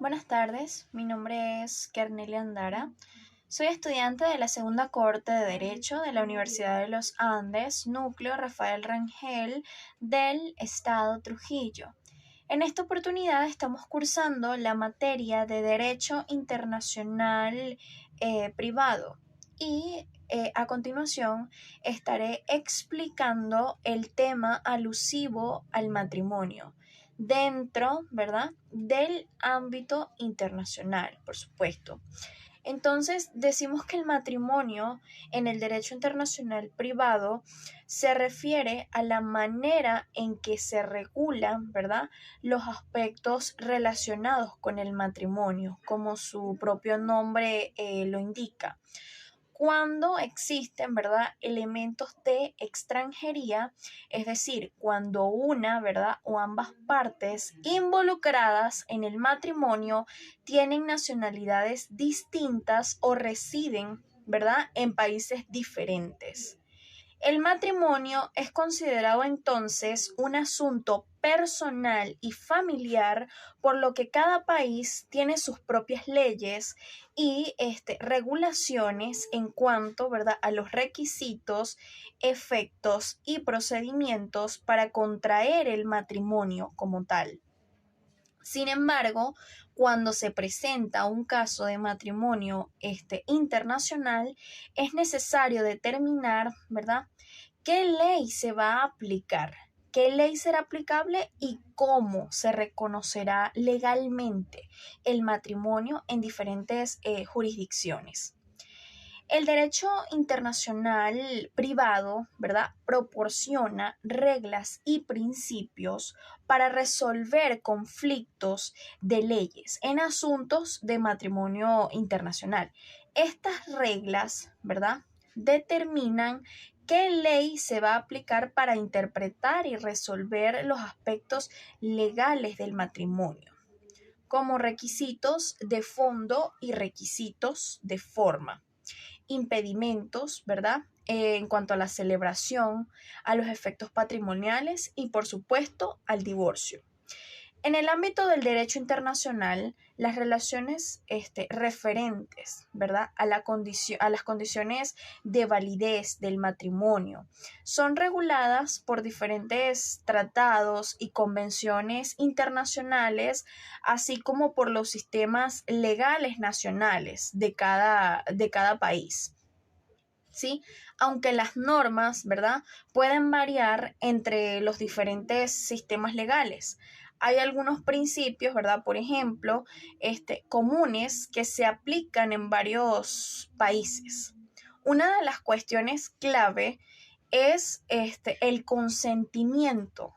Buenas tardes, mi nombre es Kernelia Andara. Soy estudiante de la segunda cohorte de Derecho de la Universidad de los Andes, Núcleo Rafael Rangel del Estado Trujillo. En esta oportunidad estamos cursando la materia de Derecho Internacional Privado y a continuación estaré explicando el tema alusivo al matrimonio dentro, ¿verdad?, del ámbito internacional, por supuesto. Entonces, decimos que el matrimonio en el derecho internacional privado se refiere a la manera en que se regulan, ¿verdad?, los aspectos relacionados con el matrimonio, como su propio nombre lo indica. Cuando existen, ¿verdad?, elementos de extranjería, es decir, cuando una, ¿verdad?, o ambas partes involucradas en el matrimonio tienen nacionalidades distintas o residen, ¿verdad?, en países diferentes. El matrimonio es considerado entonces un asunto personal y familiar, por lo que cada país tiene sus propias leyes y regulaciones en cuanto, ¿verdad?, a los requisitos, efectos y procedimientos para contraer el matrimonio como tal. Sin embargo, cuando se presenta un caso de matrimonio internacional, es necesario determinar, ¿verdad?, qué ley se va a aplicar, qué ley será aplicable y cómo se reconocerá legalmente el matrimonio en diferentes jurisdicciones. El derecho internacional privado, ¿verdad?, proporciona reglas y principios para resolver conflictos de leyes en asuntos de matrimonio internacional. Estas reglas, ¿verdad?, determinan qué ley se va a aplicar para interpretar y resolver los aspectos legales del matrimonio, como requisitos de fondo y requisitos de forma, impedimentos, ¿verdad?, en cuanto a la celebración, a los efectos patrimoniales y, por supuesto, al divorcio. En el ámbito del derecho internacional, las relaciones referentes, ¿verdad?, a las condiciones de validez del matrimonio son reguladas por diferentes tratados y convenciones internacionales, así como por los sistemas legales nacionales de cada país. ¿Sí? Aunque las normas, ¿verdad?, pueden variar entre los diferentes sistemas legales. Hay algunos principios, ¿verdad?, por ejemplo, comunes que se aplican en varios países. Una de las cuestiones clave es el consentimiento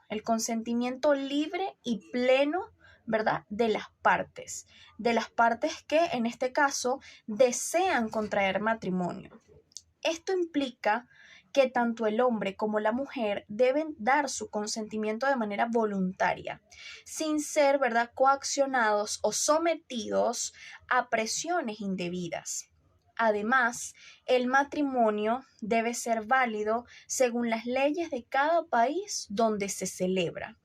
libre y pleno, ¿verdad?, de las partes que en este caso desean contraer matrimonio. Esto implica que tanto el hombre como la mujer deben dar su consentimiento de manera voluntaria, sin ser, ¿verdad?, coaccionados o sometidos a presiones indebidas. Además, el matrimonio debe ser válido según las leyes de cada país donde se celebra.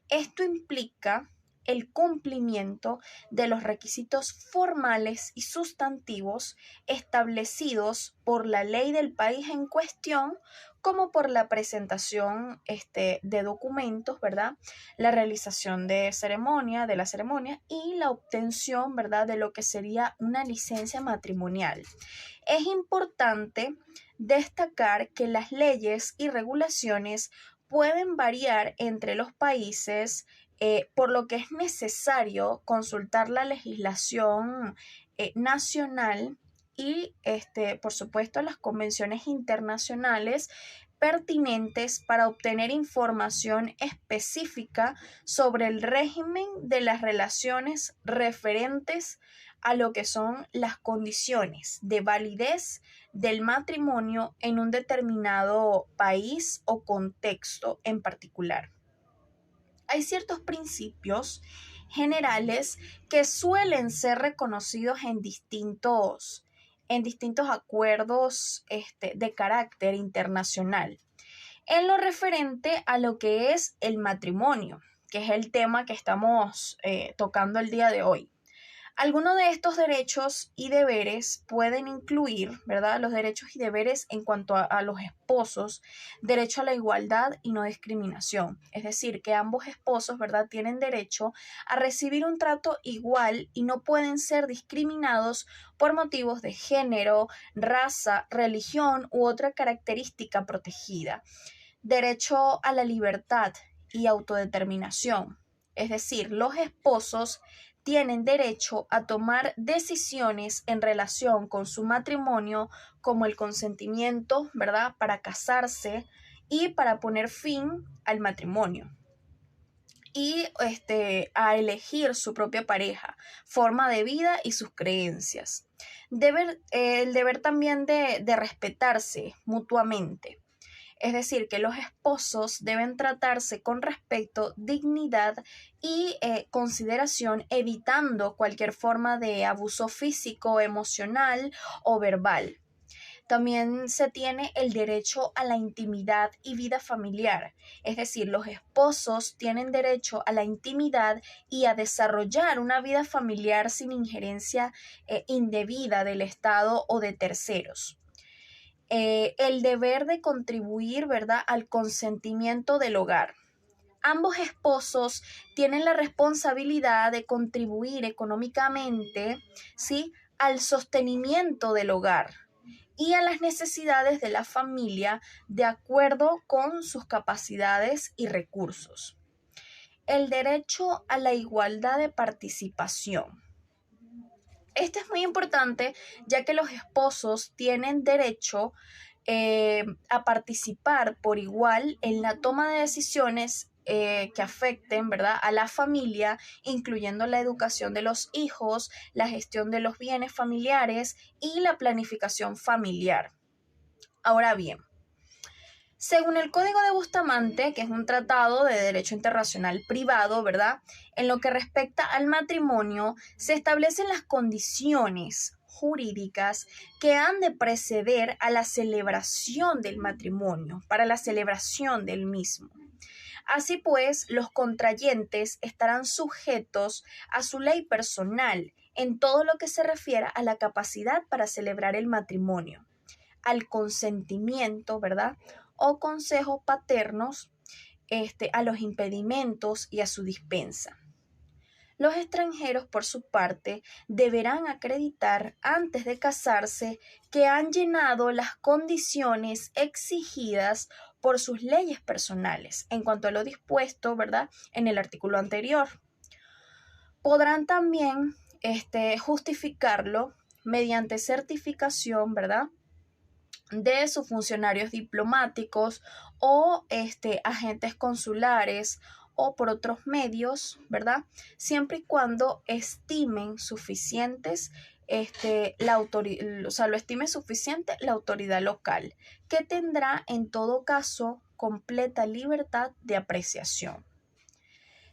Esto implica el cumplimiento de los requisitos formales y sustantivos establecidos por la ley del país en cuestión, como por la presentación de documentos, ¿verdad?, la realización de la ceremonia y la obtención, ¿verdad?, de lo que sería una licencia matrimonial. Es importante destacar que las leyes y regulaciones pueden variar entre los países, por lo que es necesario consultar la legislación nacional y, por supuesto, las convenciones internacionales pertinentes para obtener información específica sobre el régimen de las relaciones referentes a lo que son las condiciones de validez del matrimonio en un determinado país o contexto en particular. Hay ciertos principios generales que suelen ser reconocidos en distintos acuerdos de carácter internacional, en lo referente a lo que es el matrimonio, que es el tema que estamos tocando el día de hoy. Algunos de estos derechos y deberes pueden incluir, ¿verdad? Los derechos y deberes en cuanto a los esposos, derecho a la igualdad y no discriminación. Es decir, que ambos esposos, ¿verdad? Tienen derecho a recibir un trato igual y no pueden ser discriminados por motivos de género, raza, religión u otra característica protegida. Derecho a la libertad y autodeterminación. Es decir, los esposos tienen derecho a tomar decisiones en relación con su matrimonio, como el consentimiento, ¿verdad?, para casarse y para poner fin al matrimonio. Y a elegir su propia pareja, forma de vida y sus creencias. El deber también de respetarse mutuamente. Es decir, que los esposos deben tratarse con respeto, dignidad y consideración, evitando cualquier forma de abuso físico, emocional o verbal. También se tiene el derecho a la intimidad y vida familiar, es decir, los esposos tienen derecho a la intimidad y a desarrollar una vida familiar sin injerencia indebida del Estado o de terceros. El deber de contribuir, ¿verdad?, al consentimiento del hogar. Ambos esposos tienen la responsabilidad de contribuir económicamente, ¿sí?, al sostenimiento del hogar y a las necesidades de la familia de acuerdo con sus capacidades y recursos. El derecho a la igualdad de participación. Este es muy importante ya que los esposos tienen derecho a participar por igual en la toma de decisiones que afecten, ¿verdad?, a la familia, incluyendo la educación de los hijos, la gestión de los bienes familiares y la planificación familiar. Ahora bien, según el Código de Bustamante, que es un tratado de derecho internacional privado, ¿verdad?, en lo que respecta al matrimonio, se establecen las condiciones jurídicas que han de preceder a la celebración del matrimonio, para la celebración del mismo. Así pues, los contrayentes estarán sujetos a su ley personal en todo lo que se refiera a la capacidad para celebrar el matrimonio, al consentimiento, ¿verdad?, o consejos paternos, a los impedimentos y a su dispensa. Los extranjeros, por su parte, deberán acreditar antes de casarse que han llenado las condiciones exigidas por sus leyes personales, en cuanto a lo dispuesto, ¿verdad?, en el artículo anterior. Podrán también justificarlo mediante certificación, ¿verdad?, de sus funcionarios diplomáticos o agentes consulares o por otros medios, ¿verdad?, siempre y cuando estimen suficientes lo estime suficiente la autoridad local, que tendrá en todo caso completa libertad de apreciación.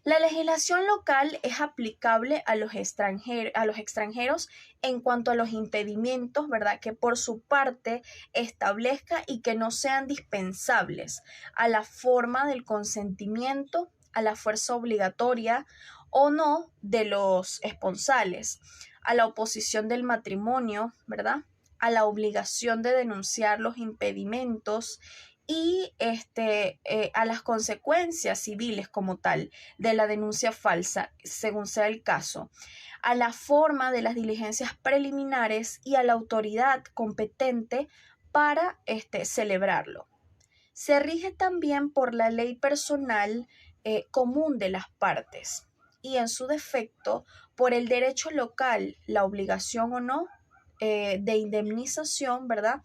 La legislación local es aplicable a los extranjeros en cuanto a los impedimentos, ¿verdad?, que por su parte establezca y que no sean dispensables a la forma del consentimiento, a la fuerza obligatoria o no de los esponsales, a la oposición del matrimonio, ¿verdad?, a la obligación de denunciar los impedimentos y a las consecuencias civiles como tal de la denuncia falsa, según sea el caso, a la forma de las diligencias preliminares y a la autoridad competente para celebrarlo. Se rige también por la ley personal común de las partes y en su defecto por el derecho local, la obligación o no de indemnización, ¿verdad?,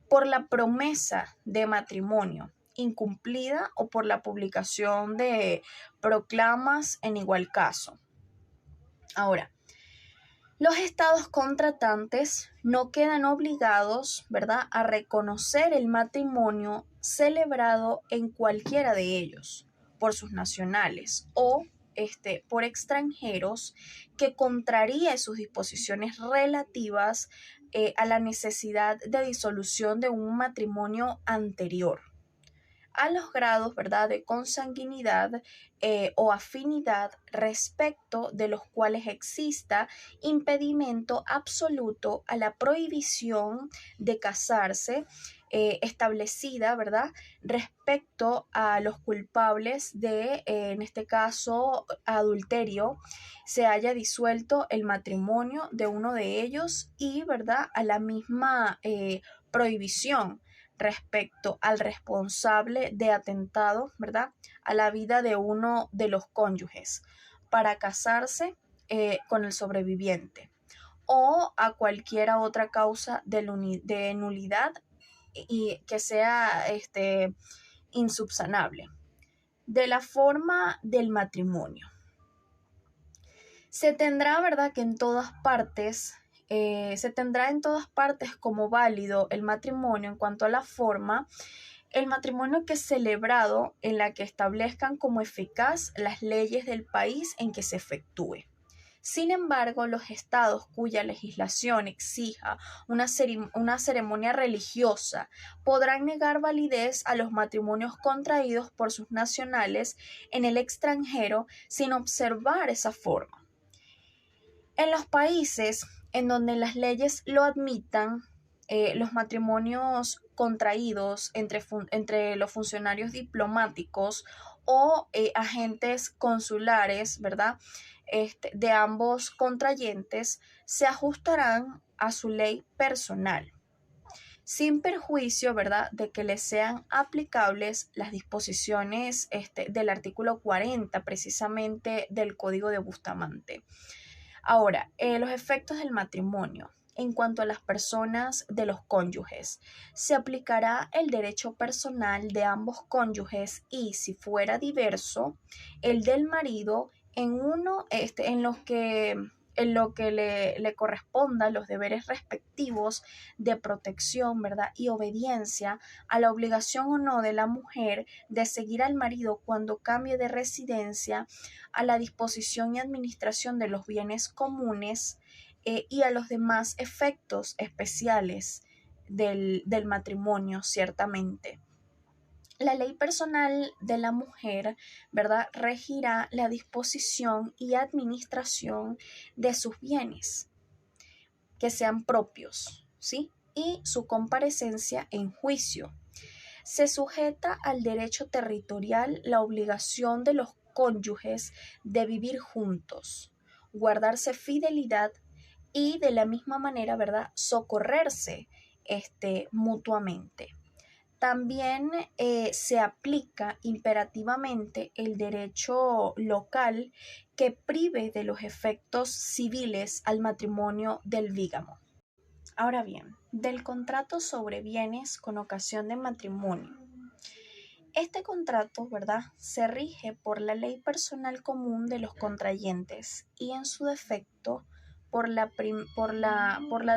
por la promesa de matrimonio incumplida o por la publicación de proclamas en igual caso. Ahora, los estados contratantes no quedan obligados, ¿verdad?, a reconocer el matrimonio celebrado en cualquiera de ellos por sus nacionales o por extranjeros que contraríe sus disposiciones relativas a la necesidad de disolución de un matrimonio anterior. a los grados, ¿verdad?, de consanguinidad o afinidad respecto de los cuales exista impedimento absoluto a la prohibición de casarse establecida, ¿verdad?, respecto a los culpables de, en este caso, adulterio, se haya disuelto el matrimonio de uno de ellos y, ¿verdad?, a la misma prohibición respecto al responsable de atentado, ¿verdad?, a la vida de uno de los cónyuges para casarse con el sobreviviente o a cualquiera otra causa de nulidad y que sea insubsanable. De la forma del matrimonio. Se tendrá, ¿verdad?, que en todas partes, se tendrá en todas partes como válido el matrimonio en cuanto a la forma, el matrimonio que es celebrado en la que establezcan como eficaz las leyes del país en que se efectúe. Sin embargo, los estados cuya legislación exija una ceremonia religiosa podrán negar validez a los matrimonios contraídos por sus nacionales en el extranjero sin observar esa forma. En los países en donde las leyes lo admitan, los matrimonios contraídos entre los funcionarios diplomáticos o agentes consulares, ¿verdad?, de ambos contrayentes se ajustarán a su ley personal, sin perjuicio, ¿verdad?, de que les sean aplicables las disposiciones del artículo 40 precisamente del Código de Bustamante. Ahora, los efectos del matrimonio. En cuanto a las personas de los cónyuges, se aplicará el derecho personal de ambos cónyuges y, si fuera diverso, el del marido en lo que le corresponda los deberes respectivos de protección, ¿verdad?, y obediencia a la obligación o no de la mujer de seguir al marido cuando cambie de residencia, a la disposición y administración de los bienes comunes y a los demás efectos especiales del matrimonio, ciertamente. La ley personal de la mujer, ¿verdad?, regirá la disposición y administración de sus bienes que sean propios, ¿sí?, y su comparecencia en juicio. Se sujeta al derecho territorial la obligación de los cónyuges de vivir juntos, guardarse fidelidad y de la misma manera, ¿verdad?, socorrerse mutuamente. También se aplica imperativamente el derecho local que prive de los efectos civiles al matrimonio del bígamo. Ahora bien, del contrato sobre bienes con ocasión de matrimonio. Este contrato, ¿verdad?, se rige por la ley personal común de los contrayentes y en su defecto por la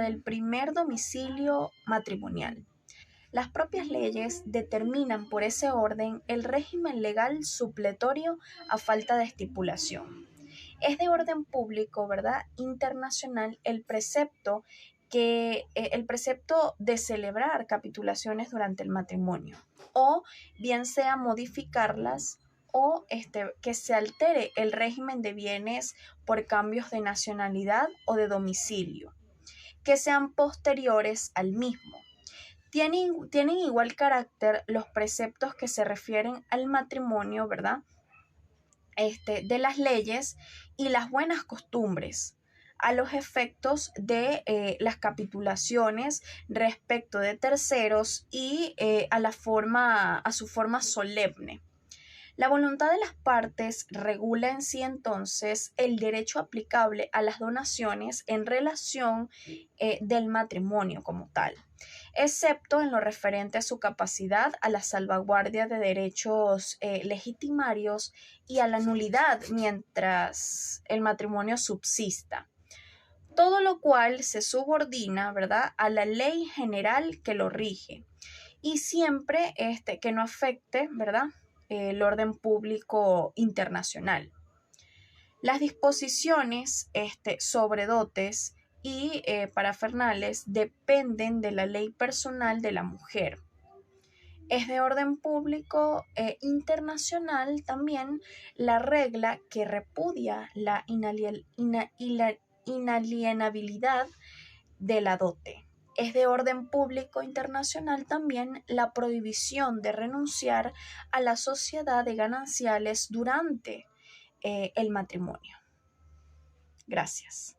del primer domicilio matrimonial. Las propias leyes determinan por ese orden el régimen legal supletorio a falta de estipulación. Es de orden público, ¿verdad?, internacional el precepto de celebrar capitulaciones durante el matrimonio, o bien sea modificarlas o que se altere el régimen de bienes por cambios de nacionalidad o de domicilio, que sean posteriores al mismo. Tienen igual carácter los preceptos que se refieren al matrimonio, ¿verdad?, de las leyes y las buenas costumbres, a los efectos de las capitulaciones respecto de terceros y a su forma solemne. La voluntad de las partes regula en sí entonces el derecho aplicable a las donaciones en relación del matrimonio como tal, excepto en lo referente a su capacidad a la salvaguardia de derechos legitimarios y a la nulidad mientras el matrimonio subsista. Todo lo cual se subordina, ¿verdad?, a la ley general que lo rige y siempre que no afecte, ¿verdad?, el orden público internacional. Las disposiciones sobre dotes y parafernales dependen de la ley personal de la mujer. Es de orden público internacional también la regla que repudia la inalienabilidad de la dote. Es de orden público internacional también la prohibición de renunciar a la sociedad de gananciales durante el matrimonio. Gracias.